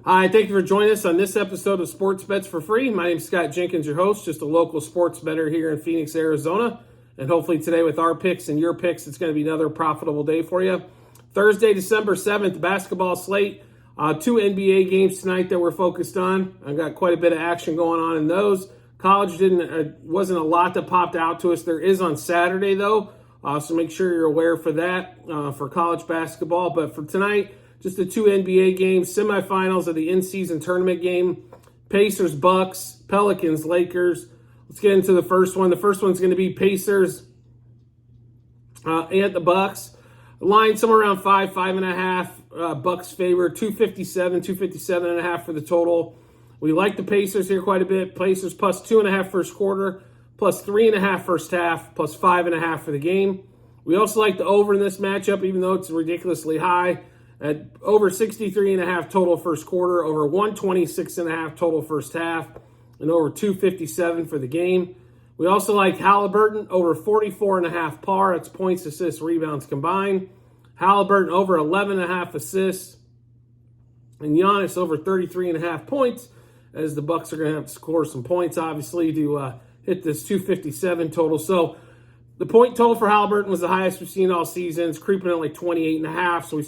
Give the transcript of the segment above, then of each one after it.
Hi, thank you for joining us on this episode of Sports Bets for Free. My name is Scott Jenkins, your host, just a local sports bettor here in Phoenix, Arizona. And hopefully today with our picks and your picks, it's going to be another profitable day for you. Thursday, December 7th, basketball slate. Two NBA games tonight that we're focused on. I've got quite a bit of action going on in those. College wasn't a lot that popped out to us. There is on Saturday, though, so make sure you're aware for that for college basketball. But for tonight, just the two NBA games, semifinals of the in-season tournament game, Pacers, Bucks, Pelicans, Lakers. Let's get into the first one. The first one's going to be Pacers and the Bucks. Line somewhere around 5.5. Bucks favor 257.5 for the total. We like the Pacers here quite a bit. Pacers plus 2.5 first quarter, plus 3.5 first half, plus 5.5 for the game. We also like the over in this matchup, even though it's ridiculously high. At over 63.5 total first quarter, over 126.5 total first half, and over 257 for the game. We also like Halliburton over 44.5 par. That's points, assists, rebounds combined. Halliburton over 11.5 assists, and Giannis over 33.5 points, as the Bucks are going to have to score some points, obviously, to hit this 257 total. So the point total for Halliburton was the highest we've seen all season. It's creeping at like 28.5, so we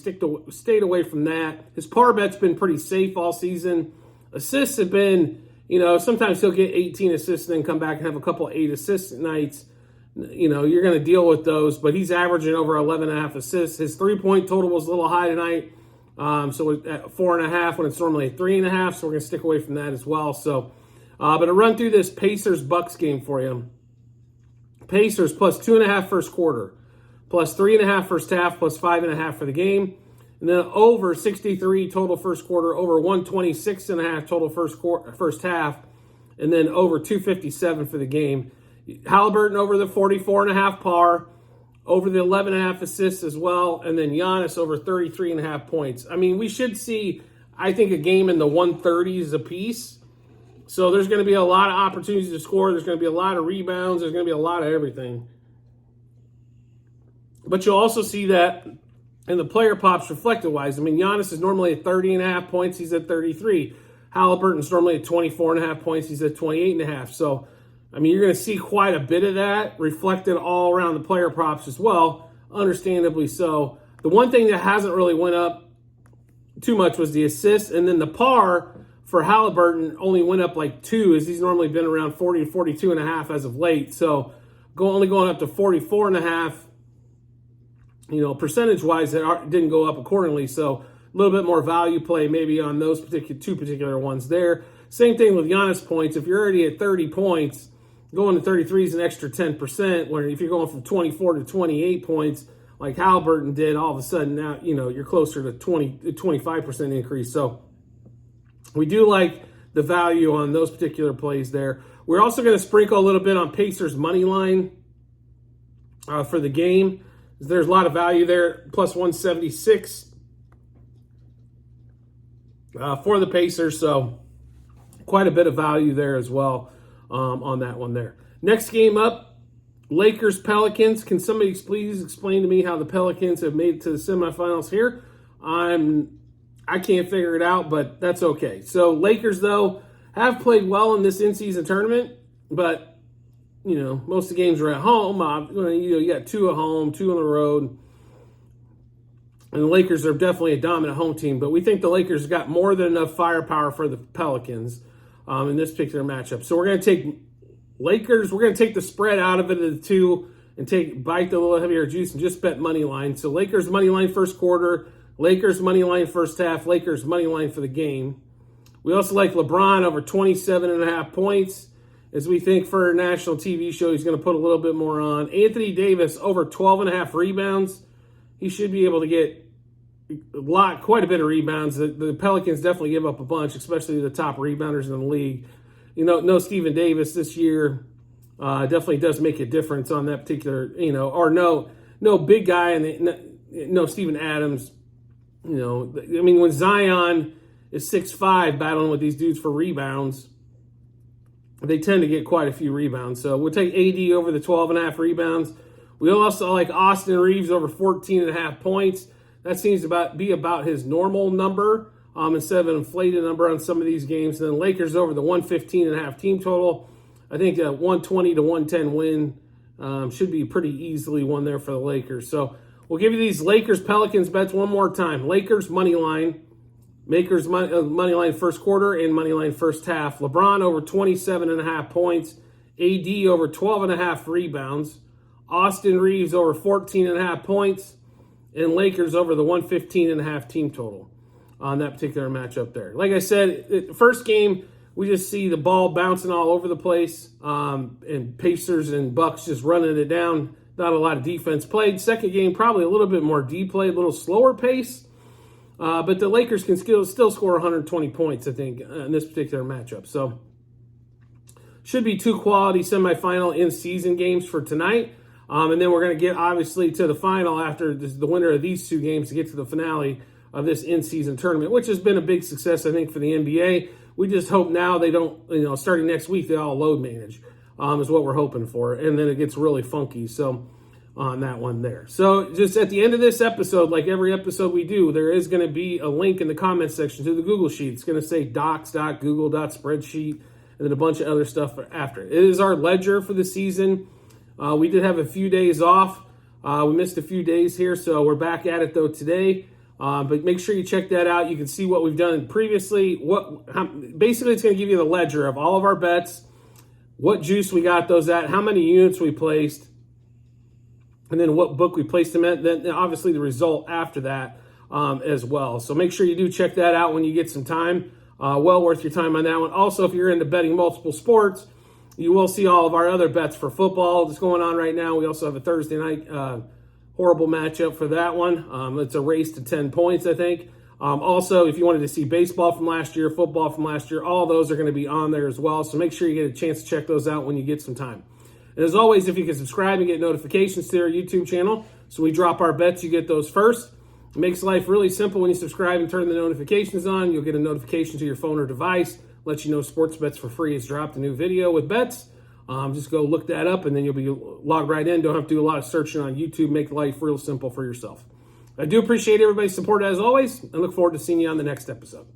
stayed away from that. His par bet's been pretty safe all season. Assists have been, sometimes he'll get 18 assists and then come back and have a couple 8 assist nights. You're going to deal with those, but he's averaging over 11.5 assists. His three-point total was a little high tonight, so at 4.5 when it's normally at 3.5, so we're going to stick away from that as well. So, but to run through this Pacers-Bucks game for you. Pacers plus 2.5 first quarter, plus 3.5 first half, plus 5.5 for the game. And then over 63 total first quarter, over 126.5 total first half, and then over 257 for the game. Halliburton over the 44.5 par, over the 11.5 assists as well, and then Giannis over 33.5 points. I mean, we should see, I think, a game in the 130s apiece. So there's going to be a lot of opportunities to score. There's going to be a lot of rebounds. There's going to be a lot of everything. But you'll also see that in the player props reflected-wise. I mean, Giannis is normally at 30.5 points. He's at 33. Halliburton's normally at 24.5 points. He's at 28.5. So, I mean, you're going to see quite a bit of that reflected all around the player props as well, understandably so. The one thing that hasn't really went up too much was the assists, and then the par for Halliburton only went up like 2, as he's normally been around 40 to 42.5 as of late. So only going up to 44.5, percentage-wise, it didn't go up accordingly. So a little bit more value play maybe on those two particular ones there. Same thing with Giannis points. If you're already at 30 points, going to 33 is an extra 10%, where if you're going from 24 to 28 points, like Halliburton did, all of a sudden now, you're closer to 25% increase. So we do like the value on those particular plays there. We're also going to sprinkle a little bit on Pacers money line for the game. There's a lot of value there, plus 176 for the Pacers. So quite a bit of value there as well on that one there. Next game up, Lakers, Pelicans. Can somebody please explain to me how the Pelicans have made it to the semifinals here? I can't figure it out, but that's okay. So Lakers, though, have played well in this in-season tournament, but, most of the games are at home. You got 2 at home, 2 on the road. And the Lakers are definitely a dominant home team, but we think the Lakers got more than enough firepower for the Pelicans in this particular matchup. So we're going to take Lakers. We're going to take the spread out of it at the 2 and bite the little heavier juice and just bet money line. So Lakers money line first quarter, Lakers money line first half, Lakers money line for the game. We also like LeBron over 27.5 points, as we think for a national TV show he's going to put a little bit more on. Anthony Davis over 12.5 rebounds. He should be able to get quite a bit of rebounds. The Pelicans definitely give up a bunch, especially the top rebounders in the league. No Stephen Davis this year definitely does make a difference on that particular, or no big guy, and no Steven Adams. When Zion is 6'5", battling with these dudes for rebounds, they tend to get quite a few rebounds. So we'll take AD over the 12.5 rebounds. We also like Austin Reeves over 14.5 points. That seems to be about his normal number. instead of an inflated number on some of these games. And then Lakers over the 115.5 team total. I think a 120 to 110 win should be pretty easily won there for the Lakers. So we'll give you these Lakers Pelicans bets one more time. Lakers money line, Lakers money line first quarter and money line first half. LeBron over 27.5 points. AD over 12.5 rebounds. Austin Reeves over 14.5 points. And Lakers over the 115.5 team total on that particular matchup there. Like I said, the first game, we just see the ball bouncing all over the place, and Pacers and Bucks just running it down. Not a lot of defense played. Second game, probably a little bit more D play, a little slower pace. But the Lakers can still score 120 points, I think, in this particular matchup. So should be two quality semifinal in-season games for tonight. And then we're going to get, obviously, to the final after the winner of these two games to get to the finale of this in-season tournament, which has been a big success, I think, for the NBA. We just hope now they don't, starting next week, they all load manage, is what we're hoping for. And then it gets really funky. So on that one there. So just at the end of this episode, like every episode we do, there is going to be a link in the comment section to the Google Sheet. It's going to say docs.google.spreadsheet and then a bunch of other stuff after. It is our ledger for the season. We did have a few days off. We missed a few days here, so we're back at it, though, today. But make sure you check that out. You can see what we've done previously. Basically, it's going to give you the ledger of all of our bets, what juice we got those at, how many units we placed, and then what book we placed them at. Then, obviously, the result after that as well. So make sure you do check that out when you get some time. Well worth your time on that one. Also, if you're into betting multiple sports, you will see all of our other bets for football that's going on right now. We also have a Thursday night horrible matchup for that one. It's a race to 10 points, I think. Also, if you wanted to see baseball from last year, football from last year, all those are going to be on there as well. So make sure you get a chance to check those out when you get some time. And as always, if you can subscribe and get notifications to our YouTube channel, so we drop our bets, you get those first. It makes life really simple when you subscribe and turn the notifications on. You'll get a notification to your phone or device. Let you know Sports Bets for Free has dropped a new video with bets. Just go look that up, and then you'll be logged right in. Don't have to do a lot of searching on YouTube. Make life real simple for yourself. I do appreciate everybody's support as always, and look forward to seeing you on the next episode.